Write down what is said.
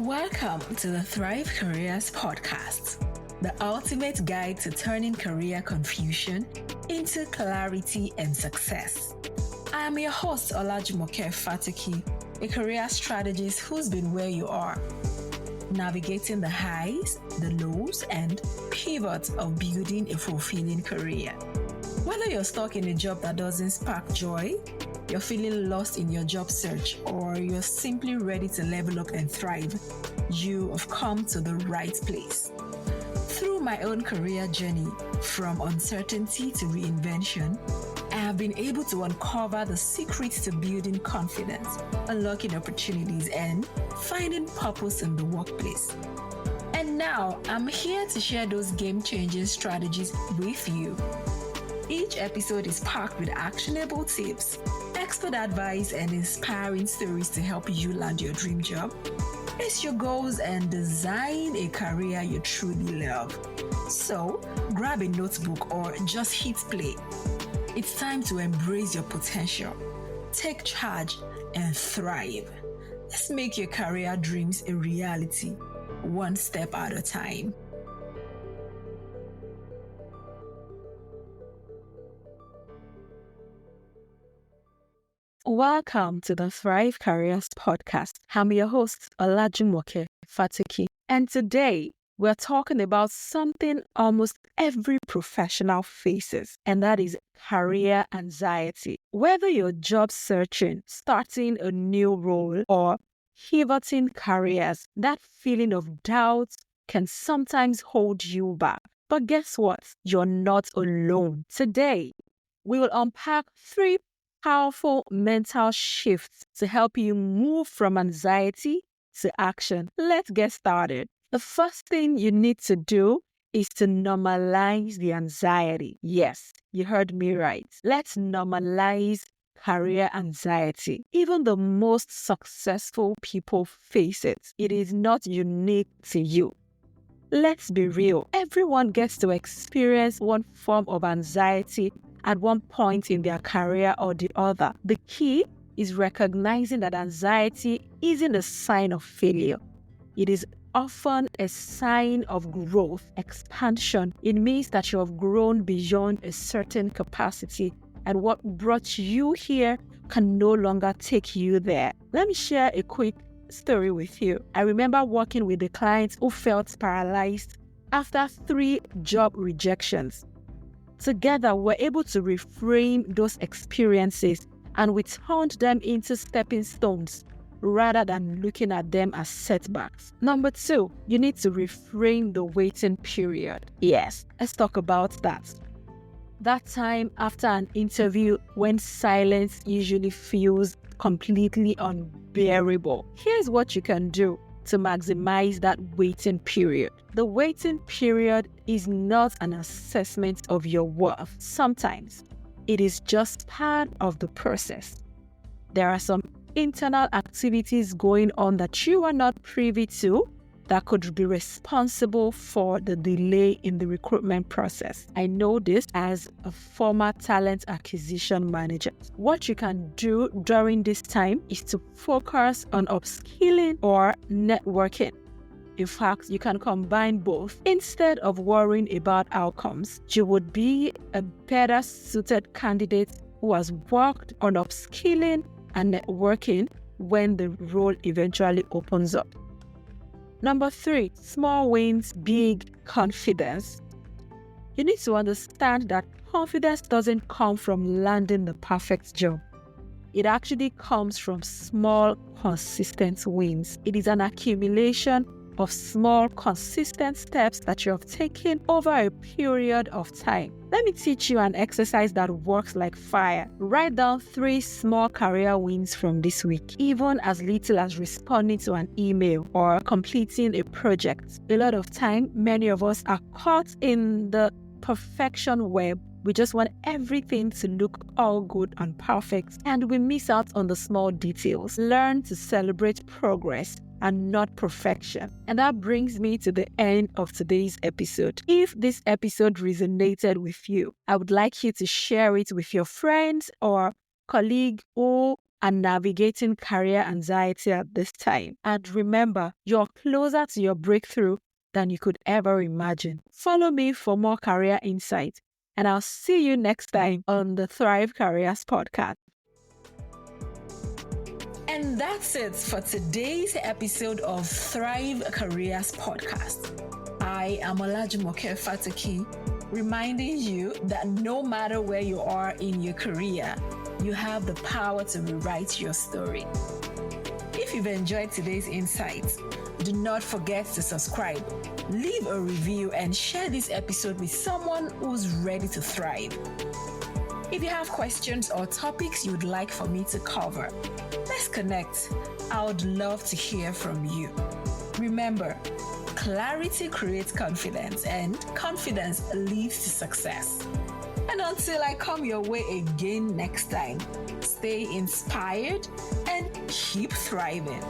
Welcome to the Thrive Careers Podcast, the ultimate guide to turning career confusion into clarity and success. I am your host, Olajumoke Fatuki, a career strategist who's been where you are, navigating the highs, the lows, and pivots of building a fulfilling career. Whether you're stuck in a job that doesn't spark joy, you're feeling lost in your job search, or you're simply ready to level up and thrive, you have come to the right place. Through my own career journey, from uncertainty to reinvention, I have been able to uncover the secrets to building confidence, unlocking opportunities, and finding purpose in the workplace. And now, I'm here to share those game-changing strategies with you. Each episode is packed with actionable tips, expert advice, and inspiring stories to help you land your dream job, ace your goals, and design a career you truly love. So, grab a notebook or just hit play. It's time to embrace your potential, take charge, and thrive. Let's make your career dreams a reality, one step at a time. Welcome to the Thrive Careers Podcast. I'm your host, Olajumoke Fatuki. And today, we're talking about something almost every professional faces, and that is career anxiety. Whether you're job searching, starting a new role, or pivoting careers, that feeling of doubt can sometimes hold you back. But guess what? You're not alone. Today, we will unpack 3 powerful mental shifts to help you move from anxiety to action. Let's get started. The first thing you need to do is to normalize the anxiety. Yes, you heard me right. Let's normalize career anxiety. Even the most successful people face it. It is not unique to you. Let's be real. Everyone gets to experience one form of anxiety at one point in their career or the other. The key is recognizing that anxiety isn't a sign of failure. It is often a sign of growth, expansion. It means that you have grown beyond a certain capacity, and what brought you here can no longer take you there. Let me share a quick story with you. I remember working with a client who felt paralyzed after 3 job rejections. Together, we're able to reframe those experiences, and we turned them into stepping stones rather than looking at them as setbacks. Number 2, you need to reframe the waiting period. Yes, let's talk about that. That time after an interview when silence usually feels completely unbearable. Here's what you can do to maximize that waiting period. The waiting period is not an assessment of your worth. Sometimes it is just part of the process. There are some internal activities going on that you are not privy to that could be responsible for the delay in the recruitment process. I know this as a former talent acquisition manager. What you can do during this time is to focus on upskilling or networking. In fact, you can combine both. Instead of worrying about outcomes, you would be a better suited candidate who has worked on upskilling and networking when the role eventually opens up. Number 3, small wins, big confidence. You need to understand that confidence doesn't come from landing the perfect job. It actually comes from small, consistent wins. It is an accumulation of small, consistent steps that you have taken over a period of time. Let me teach you an exercise that works like fire. Write down 3 small career wins from this week, even as little as responding to an email or completing a project. A lot of time, many of us are caught in the perfection web. We just want everything to look all good and perfect, and we miss out on the small details. Learn to celebrate progress and not perfection. And that brings me to the end of today's episode. If this episode resonated with you, I would like you to share it with your friends or colleague who are navigating career anxiety at this time. And remember, you're closer to your breakthrough than you could ever imagine. Follow me for more career insight, and I'll see you next time on the Thrive Careers podcast. And that's it for today's episode of Thrive Careers podcast. I am Olajumoke Fataki, reminding you that no matter where you are in your career, you have the power to rewrite your story. If you've enjoyed today's insights, do not forget to subscribe, leave a review, and share this episode with someone who's ready to thrive. If you have questions or topics you'd like for me to cover, let's connect. I would love to hear from you. Remember, clarity creates confidence, and confidence leads to success. And until I come your way again next time, stay inspired and keep thriving.